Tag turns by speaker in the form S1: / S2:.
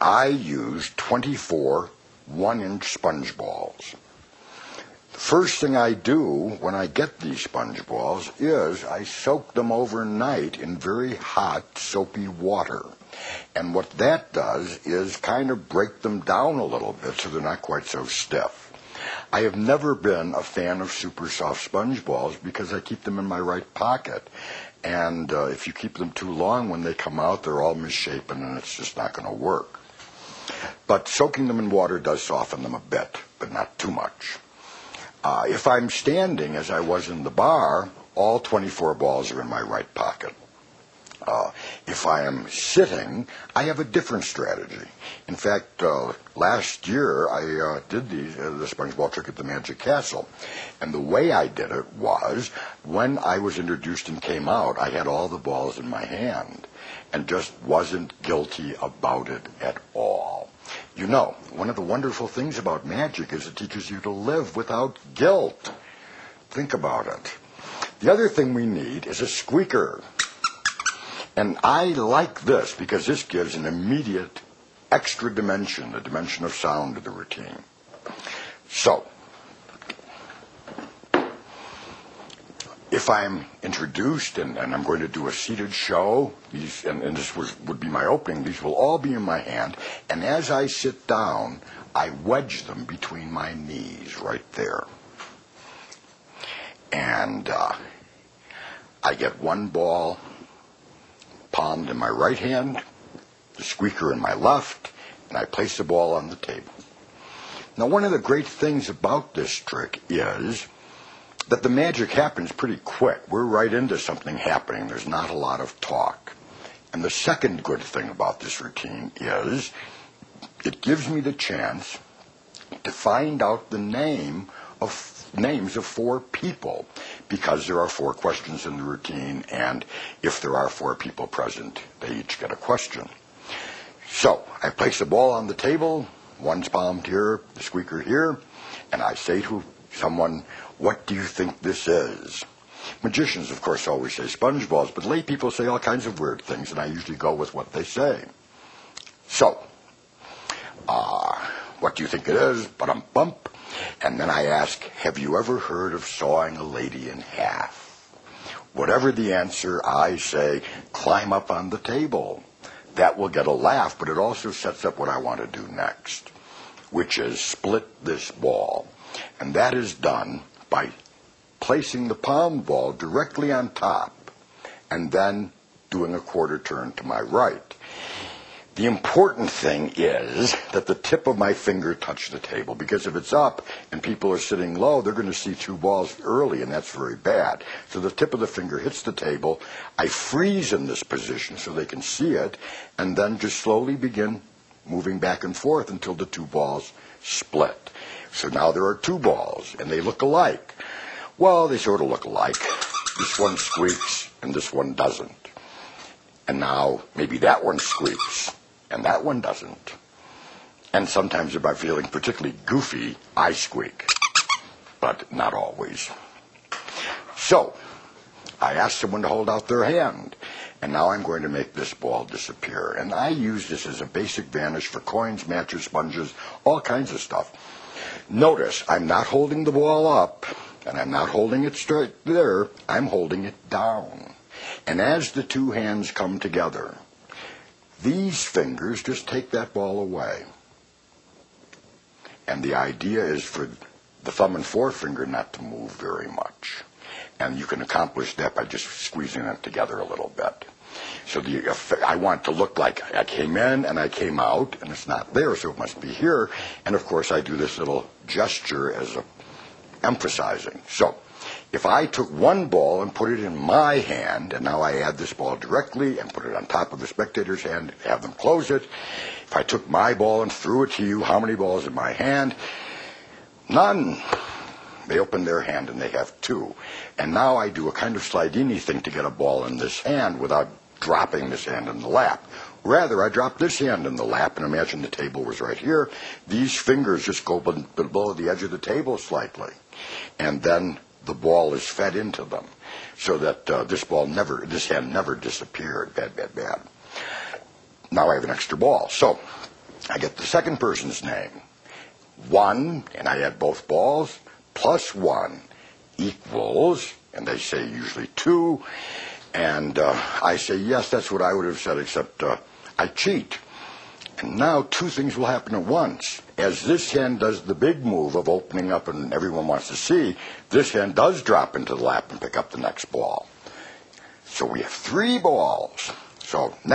S1: I use 24 1-inch sponge balls. The first thing I do when I get these sponge balls is I soak them overnight in very hot, soapy water. And what that does is kind of break them down a little bit so they're not quite so stiff. I have never been a fan of super soft sponge balls because I keep them in my right pocket. And if you keep them too long, when they come out, they're all misshapen and it's just not going to work. But soaking them in water does soften them a bit, but not too much. If I'm standing, as I was in the bar, all 24 balls are in my right pocket. If I am sitting, I have a different strategy. In fact, last year I did the sponge ball trick at the Magic Castle. And the way I did it was, when I was introduced and came out, I had all the balls in my hand and just wasn't guilty about it at all. You know, one of the wonderful things about magic is it teaches you to live without guilt. Think about it. The other thing we need is a squeaker. And I like this because this gives an immediate extra dimension, a dimension of sound to the routine. So, if I'm introduced and I'm going to do a seated show, and this would be my opening, these will all be in my hand. And as I sit down, I wedge them between my knees right there. And I get one ball palmed in my right hand, the squeaker in my left, and I place the ball on the table. Now, one of the great things about this trick is that the magic happens pretty quick. We're right into something happening. There's not a lot of talk. And the second good thing about this routine is it gives me the chance to find out the names of 4 people, because there are 4 questions in the routine, and if there are 4 people present, they each get a question. So I place the ball on the table, one's palmed here, the squeaker here, and I say to someone, "What do you think this is?" Magicians, of course, always say sponge balls, but lay people say all kinds of weird things, and I usually go with what they say. So, what do you think it is? Ba-dum-bump. And then I ask, have you ever heard of sawing a lady in half? Whatever the answer, I say, climb up on the table. That will get a laugh, but it also sets up what I want to do next, which is split this ball. And that is done by placing the palm ball directly on top and then doing a quarter turn to my right. The important thing is that the tip of my finger touch the table, because if it's up and people are sitting low, they're going to see 2 balls early, and that's very bad. So the tip of the finger hits the table. I freeze in this position so they can see it, and then just slowly begin moving back and forth until the 2 balls split. So now there are 2 balls, and they look alike. Well, they sort of look alike. This one squeaks, and this one doesn't. And now maybe that one squeaks, and that one doesn't. And sometimes if I'm feeling particularly goofy, I squeak, but not always. So I ask someone to hold out their hand, and now I'm going to make this ball disappear. And I use this as a basic vanish for coins, matches, sponges, all kinds of stuff. Notice I'm not holding the ball up, and I'm not holding it straight there. I'm holding it down. And as the 2 hands come together, these fingers just take that ball away. And the idea is for the thumb and forefinger not to move very much. And you can accomplish that by just squeezing them together a little bit. So I want to look like I came in and I came out, and it's not there, so it must be here. And of course I do this little gesture as a emphasizing. So if I took one ball and put it in my hand, and now I add this ball directly and put it on top of the spectator's hand, have them close it. If I took my ball and threw it to you, how many balls in my hand? None. They open their hand and they have 2. And now I do a kind of slidini thing to get a ball in this hand without dropping this hand in the lap. Rather, I drop this hand in the lap, and imagine the table was right here. These fingers just go below the edge of the table slightly. And then the ball is fed into them, so that this hand never disappeared. Bad. now I have an extra ball. So I get the second person's name. 1, and I add both balls, plus 1 equals, and they say usually 2, and I say, yes, that's what I would have said, except I cheat. And now 2 things will happen at once. As this hen does the big move of opening up and everyone wants to see, this hen does drop into the lap and pick up the next ball. So we have 3 balls. So